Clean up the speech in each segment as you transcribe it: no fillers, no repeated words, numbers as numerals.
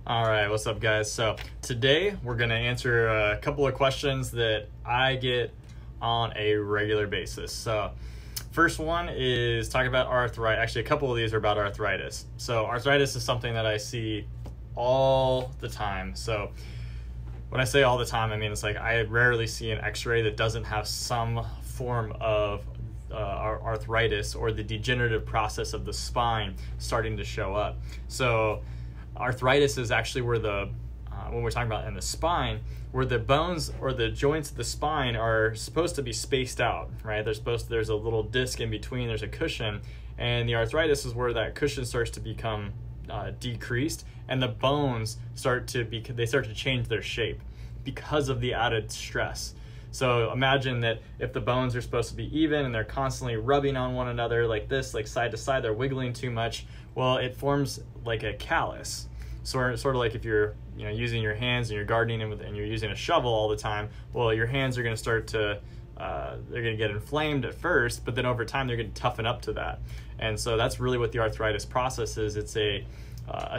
All right, what's up, guys? So today we're going to answer a couple of questions that I get on a regular basis. So first one is talking about arthritis. Actually, a couple of these are about arthritis. So arthritis is something that I see all the time. So when I say all the time, I mean it's like I rarely see an x-ray that doesn't have some form of arthritis or the degenerative process of the spine starting to show up. So arthritis is actually where when we're talking about in the spine, where the bones or the joints of the spine are supposed to be spaced out, right? There's a little disc in between, there's a cushion, and the arthritis is where that cushion starts to become decreased, and the bones start to change their shape because of the added stress. So imagine that if the bones are supposed to be even and they're constantly rubbing on one another like this, like side to side, they're wiggling too much, well, it forms like a callus. Sort of like if you're using your hands and you're gardening and you're using a shovel all the time, well, your hands are going to start to they're going to get inflamed at first, but then over time they're going to toughen up to that. And so that's really what the arthritis process is. It's a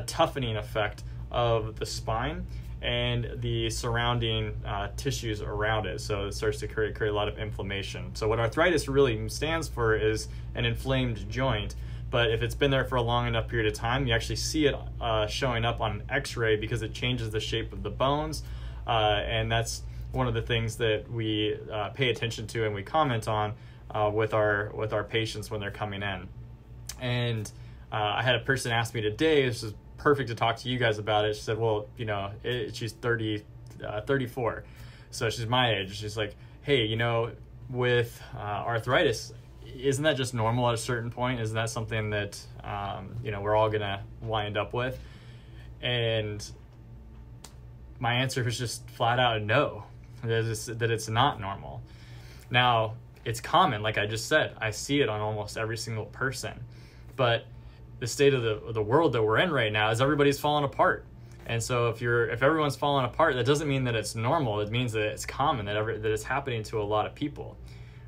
toughening effect of the spine and the surrounding tissues around it. So it starts to create a lot of inflammation. So what arthritis really stands for is an inflamed joint. But if it's been there for a long enough period of time, you actually see it showing up on an x-ray because it changes the shape of the bones. And that's one of the things that we pay attention to and we comment on with our patients when they're coming in. And I had a person ask me today, this is perfect to talk to you guys about it. She said, well, she's 34. So she's my age. She's like, hey, with arthritis, isn't that just normal at a certain point? Isn't that something that, we're all gonna wind up with? And my answer was just flat out no, that it's not normal. Now, it's common, like I just said, I see it on almost every single person, but the state of the world that we're in right now is everybody's falling apart. And so if everyone's falling apart, that doesn't mean that it's normal. It means that it's common, that it's happening to a lot of people,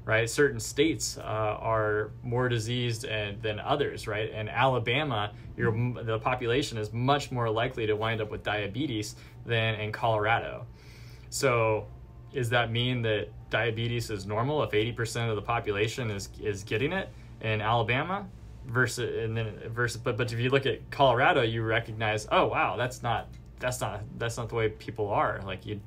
right? Certain states are more diseased than others, right? In Alabama, the population is much more likely to wind up with diabetes than in Colorado. So does that mean that diabetes is normal if 80% of the population is getting it in Alabama? But if you look at Colorado, you recognize, oh wow, that's not the way people are. Like you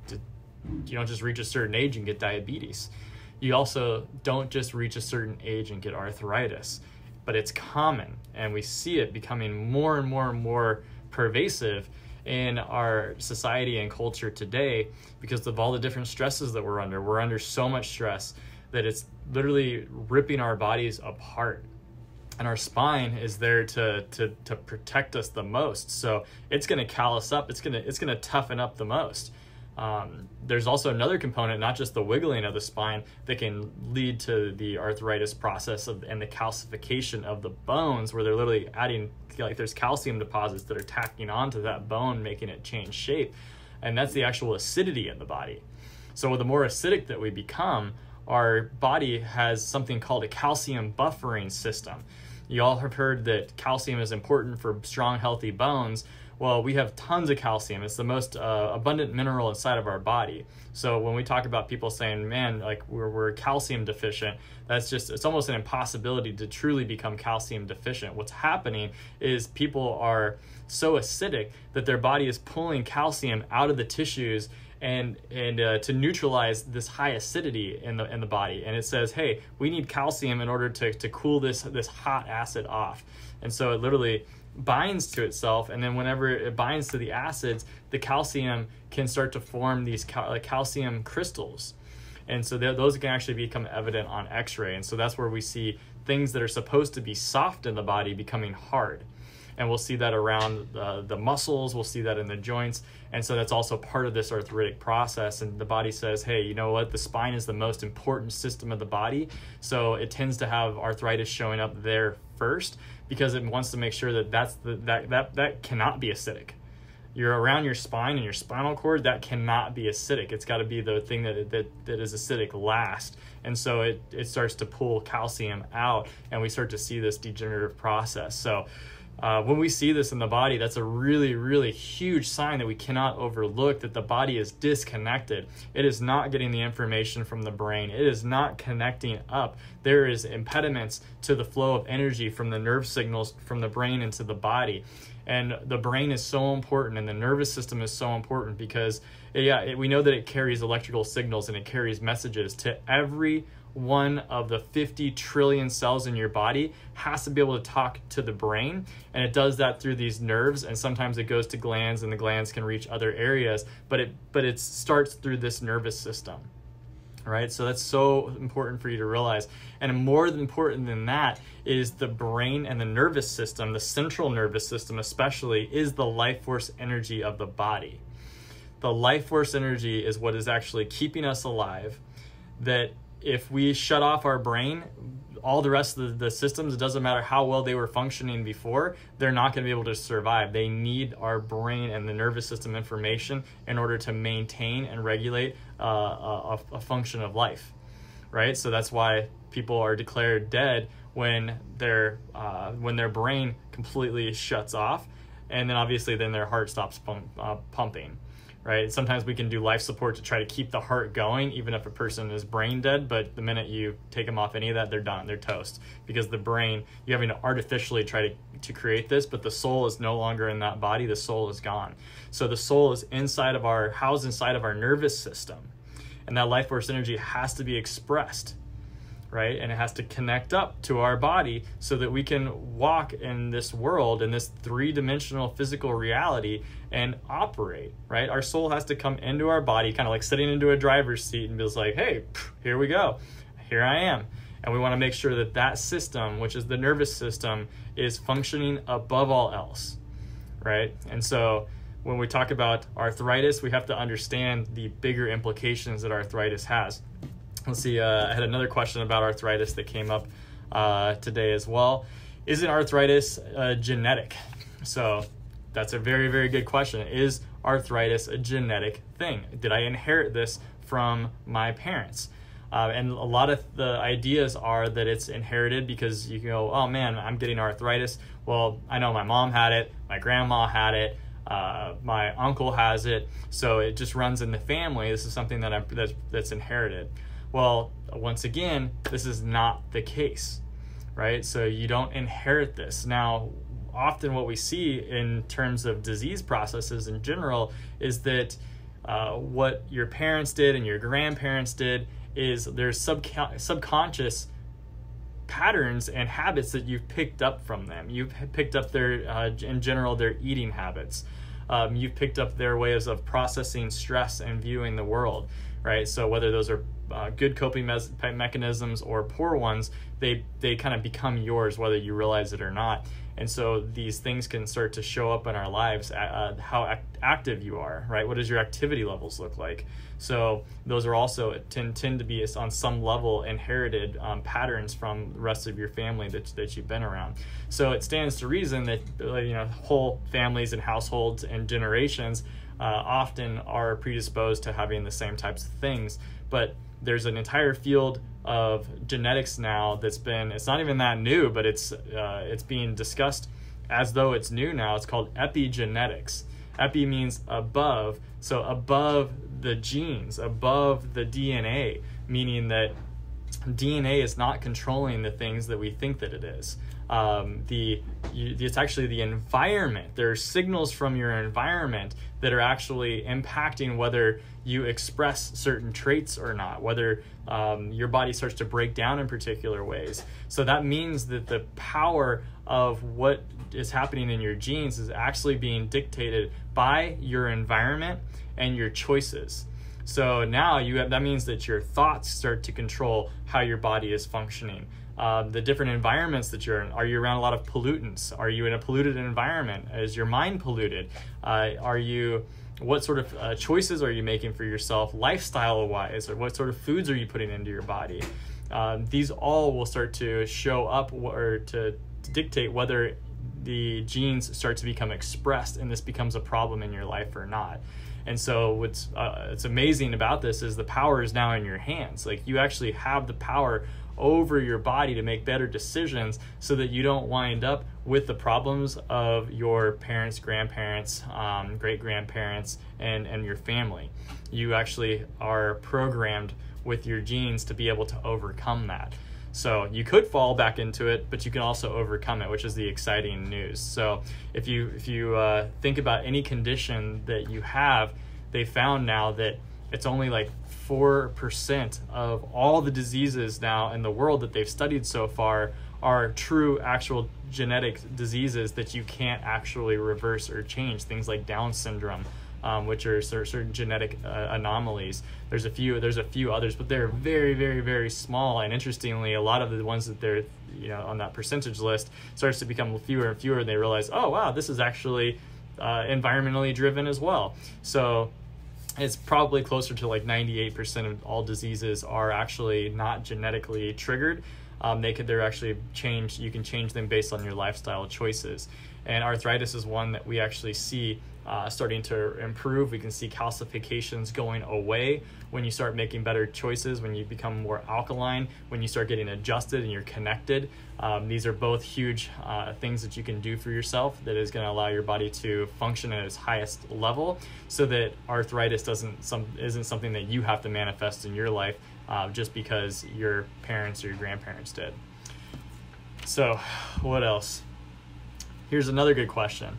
don't just reach a certain age and get diabetes. You also don't just reach a certain age and get arthritis, but it's common, and we see it becoming more and more and more pervasive in our society and culture today because of all the different stresses that we're under. We're under so much stress that it's literally ripping our bodies apart. And our spine is there to protect us the most. So it's going to callus up. It's going to toughen up the most. There's also another component, not just the wiggling of the spine, that can lead to the arthritis process and the calcification of the bones, where they're literally adding, like there's calcium deposits that are tacking onto that bone, making it change shape. And that's the actual acidity in the body. So the more acidic that we become, our body has something called a calcium buffering system. You all have heard that calcium is important for strong, healthy bones. Well, we have tons of calcium. It's the most abundant mineral inside of our body. So when we talk about people saying, man, like we're calcium deficient, it's almost an impossibility to truly become calcium deficient. What's happening is people are so acidic that their body is pulling calcium out of the tissues and to neutralize this high acidity in the body. And it says, hey, we need calcium in order to cool this hot acid off. And so it literally binds to itself, and then whenever it binds to the acids, the calcium can start to form these calcium crystals. And so those can actually become evident on x-ray. And so that's where we see things that are supposed to be soft in the body becoming hard. And we'll see that around the muscles, we'll see that in the joints. And so that's also part of this arthritic process. And the body says, hey, you know what? The spine is the most important system of the body. So it tends to have arthritis showing up there first because it wants to make sure that that cannot be acidic. You're around your spine and your spinal cord, that cannot be acidic. It's got to be the thing that is acidic last. And so it starts to pull calcium out, and we start to see this degenerative process. So When we see this in the body, that's a really, really huge sign that we cannot overlook, that the body is disconnected. It is not getting the information from the brain. It is not connecting up. There is impediments to the flow of energy from the nerve signals from the brain into the body. And the brain is so important, and the nervous system is so important because we know that it carries electrical signals and it carries messages to every one of the 50 trillion cells in your body. Has to be able to talk to the brain, and it does that through these nerves, and sometimes it goes to glands, and the glands can reach other areas, but it starts through this nervous system. Right? So that's so important for you to realize. And more important than that is the brain and the nervous system, the central nervous system especially, is the life force energy of the body. The life force energy is what is actually keeping us alive. That if we shut off our brain, all the rest of the systems, it doesn't matter how well they were functioning before, they're not going to be able to survive. They need our brain and the nervous system information in order to maintain and regulate a function of life, right? So that's why people are declared dead when their brain completely shuts off, and then obviously then their heart stops pumping. Right? Sometimes we can do life support to try to keep the heart going, even if a person is brain dead, but the minute you take them off any of that, they're done, they're toast. Because the brain, you're having to artificially try to create this, but the soul is no longer in that body, the soul is gone. So the soul is housed inside of our nervous system. And that life force energy has to be expressed, right? And it has to connect up to our body so that we can walk in this world, in this three-dimensional physical reality, and operate, right? Our soul has to come into our body, kind of like sitting into a driver's seat and feels like, hey, here we go, here I am. And we want to make sure that that system, which is the nervous system, is functioning above all else, right? And so when we talk about arthritis, we have to understand the bigger implications that arthritis has. Let's see, I had another question about arthritis that came up today as well. Is arthritis genetic? So that's a very, very good question. Is arthritis a genetic thing? Did I inherit this from my parents? And a lot of the ideas are that it's inherited because you go, oh man, I'm getting arthritis. Well, I know my mom had it, my grandma had it, my uncle has it, so it just runs in the family. This is something that's inherited. Well, once again, this is not the case, right? So you don't inherit this. Now, often what we see in terms of disease processes in general is that what your parents did and your grandparents did is there's subconscious patterns and habits that you've picked up from them. You've picked up their, in general, their eating habits. You've picked up their ways of processing stress and viewing the world, right? So whether those are good coping mechanisms or poor ones, they kind of become yours whether you realize it or not. And so these things can start to show up in our lives, how active you are, right? What does your activity levels look like? So those are also tend to be on some level inherited patterns from the rest of your family that you've been around. So it stands to reason that whole families and households and generations often are predisposed to having the same types of things. But there's an entire field of genetics now it's not even that new, but it's being discussed as though it's new now. It's called epigenetics. Epi means above, so above the genes, above the DNA, meaning that DNA is not controlling the things that we think that it is. It's actually the environment. There are signals from your environment that are actually impacting whether you express certain traits or not, whether your body starts to break down in particular ways. So that means that the power of what is happening in your genes is actually being dictated by your environment and your choices. So now that means that your thoughts start to control how your body is functioning. The different environments that you're in. Are you around a lot of pollutants? Are you in a polluted environment? Is your mind polluted? What sort of choices are you making for yourself lifestyle-wise? Or what sort of foods are you putting into your body? These all will start to show up or to dictate whether the genes start to become expressed and this becomes a problem in your life or not. And so what's it's amazing about this is the power is now in your hands. Like, you actually have the power over your body to make better decisions so that you don't wind up with the problems of your parents, grandparents, great-grandparents, and your family. You actually are programmed with your genes to be able to overcome that. So you could fall back into it, but you can also overcome it, which is the exciting news. So if you think about any condition that you have, they found now that it's only like 4% of all the diseases now in the world that they've studied so far are true actual genetic diseases that you can't actually reverse or change. Things like Down syndrome, which are certain genetic anomalies. There's a few others, but they're very, very, very small. And interestingly, a lot of the ones that they're on that percentage list starts to become fewer and fewer. And they realize, oh wow, this is actually environmentally driven as well. So it's probably closer to like 98% of all diseases are actually not genetically triggered. They're actually changed. You can change them based on your lifestyle choices. And arthritis is one that we actually see starting to improve. We can see calcifications going away when you start making better choices, when you become more alkaline, when you start getting adjusted and you're connected. These are both huge things that you can do for yourself that is going to allow your body to function at its highest level, so that arthritis isn't something that you have to manifest in your life just because your parents or your grandparents did. So what else? Here's another good question.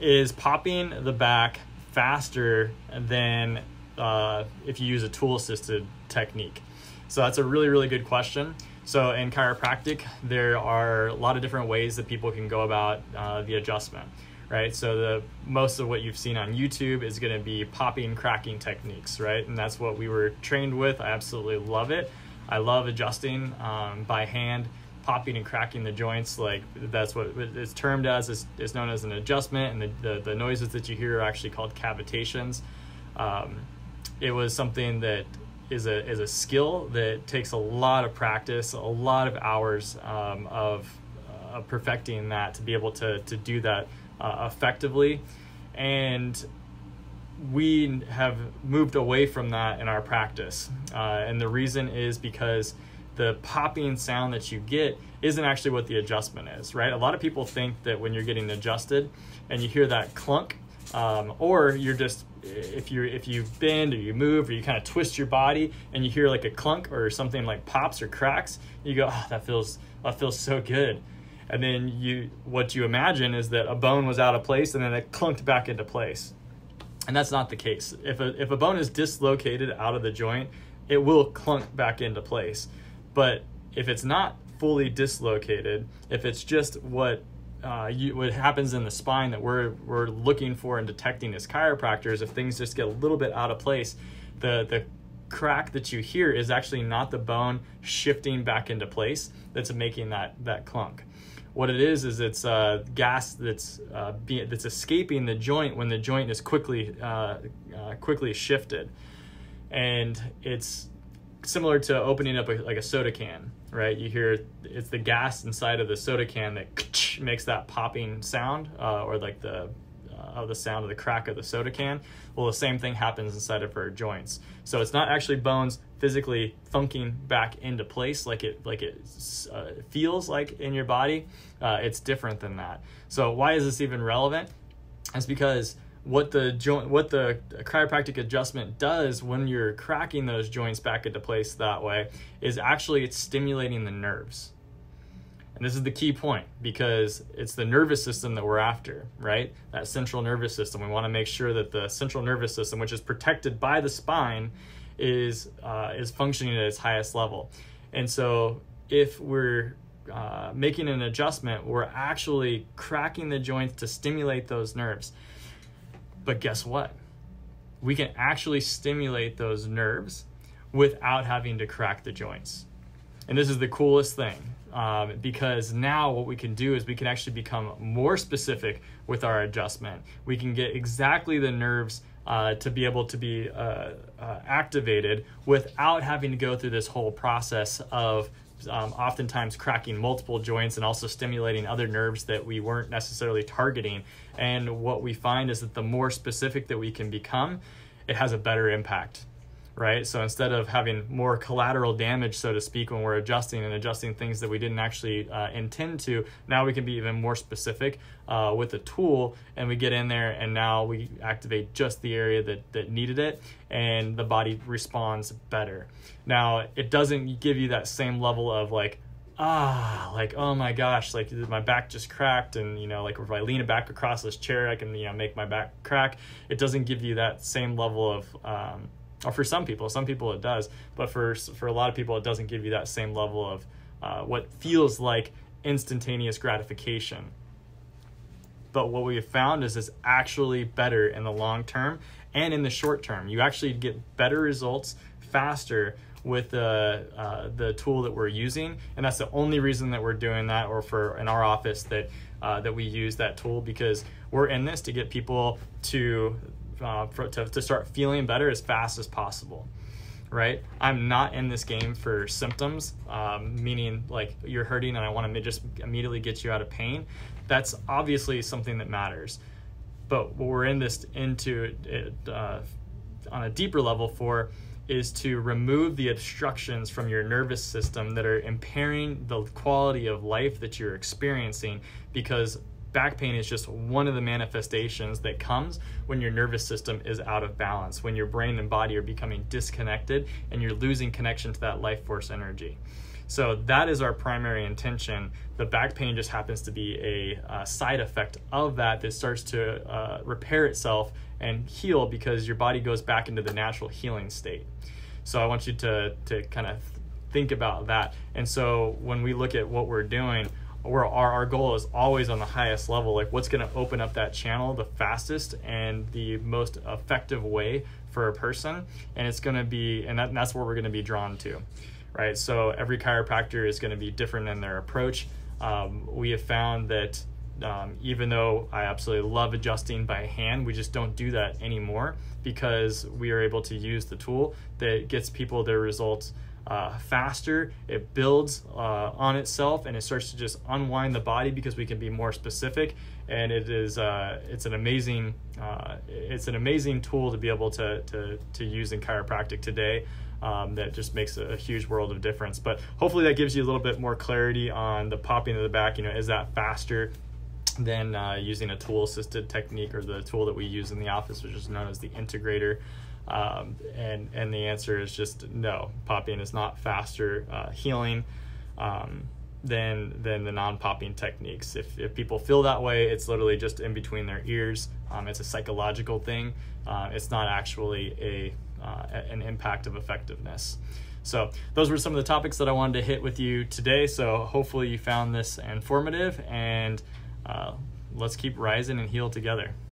Is popping the back faster than if you use a tool-assisted technique? So that's a really, really good question. So in chiropractic, there are a lot of different ways that people can go about the adjustment, right? So most of what you've seen on YouTube is going to be popping, cracking techniques, right? And that's what we were trained with. I absolutely love it. I love adjusting by hand, popping and cracking the joints. Like, that's what it's termed as, is known as an adjustment, and the noises that you hear are actually called cavitations. It was something that is a skill that takes a lot of practice, a lot of hours of perfecting that to be able to do that effectively. And we have moved away from that in our practice. And the reason is because the popping sound that you get isn't actually what the adjustment is, right? A lot of people think that when you're getting adjusted and you hear that clunk, or you're just, if you bend or you move or you kind of twist your body and you hear like a clunk or something like pops or cracks, you go, oh, that feels so good. And then what you imagine is that a bone was out of place and then it clunked back into place. And that's not the case. If a bone is dislocated out of the joint, it will clunk back into place. But if it's not fully dislocated, if it's just what happens in the spine that we're looking for and detecting as chiropractors, if things just get a little bit out of place, the crack that you hear is actually not the bone shifting back into place that's making that clunk. What it is it's gas that's escaping the joint when the joint is quickly shifted, and it's similar to opening up like a soda can, right? You hear it's the gas inside of the soda can that makes that popping sound, or like the sound of the crack of the soda can. Well, the same thing happens inside of our joints. So it's not actually bones physically thunking back into place like it feels like in your body. It's different than that. So why is this even relevant? It's because what the chiropractic adjustment does when you're cracking those joints back into place that way is actually it's stimulating the nerves. And this is the key point, because it's the nervous system that we're after, right? That central nervous system. We want to make sure that the central nervous system, which is protected by the spine, is functioning at its highest level. And so if we're making an adjustment, we're actually cracking the joints to stimulate those nerves. But guess what? We can actually stimulate those nerves without having to crack the joints. And this is the coolest thing, because now what we can do is we can actually become more specific with our adjustment. We can get exactly the nerves to be able to be activated without having to go through this whole process of oftentimes cracking multiple joints and also stimulating other nerves that we weren't necessarily targeting. And what we find is that the more specific that we can become, it has a better impact, right? So instead of having more collateral damage, so to speak, when we're adjusting things that we didn't actually intend to, now we can be even more specific with a tool, and we get in there and now we activate just the area that needed it, and the body responds better. Now, it doesn't give you that same level of like, oh my gosh, like my back just cracked, and like if I lean it back across this chair, I can make my back crack. It doesn't give you that same level of or for some people it does, but for a lot of people it doesn't give you that same level of what feels like instantaneous gratification. But what we have found is it's actually better in the long term and in the short term. You actually get better results faster with the tool that we're using, and that's the only reason that we're doing that, or for in our office that we use that tool, because we're in this to get people to start feeling better as fast as possible, right? I'm not in this game for symptoms, meaning like you're hurting and I want to just immediately get you out of pain. That's obviously something that matters, but what we're in this into it, on a deeper level for is to remove the obstructions from your nervous system that are impairing the quality of life that you're experiencing, because back pain is just one of the manifestations that comes when your nervous system is out of balance, when your brain and body are becoming disconnected and you're losing connection to that life force energy. So that is our primary intention. The back pain just happens to be a side effect of that starts to repair itself and heal, because your body goes back into the natural healing state. So I want you to kind of think about that. And so when we look at what we're doing, our goal is always on the highest level, like what's going to open up that channel the fastest and the most effective way for a person. And it's going to be, and that's where we're going to be drawn to, right? So every chiropractor is going to be different in their approach. We have found that even though I absolutely love adjusting by hand, we just don't do that anymore, because we are able to use the tool that gets people their results faster. It builds on itself, and it starts to just unwind the body because we can be more specific. And it is it's an amazing tool to be able to use in chiropractic today. That just makes a huge world of difference. But hopefully that gives you a little bit more clarity on the popping of the back. Is that faster than using a tool assisted technique, or the tool that we use in the office, which is known as the integrator? And the answer is just no. Popping is not faster healing than the non-popping techniques. If people feel that way, it's literally just in between their ears. It's a psychological thing. It's not actually an impact of effectiveness. So those were some of the topics that I wanted to hit with you today. So hopefully you found this informative, and let's keep rising and heal together.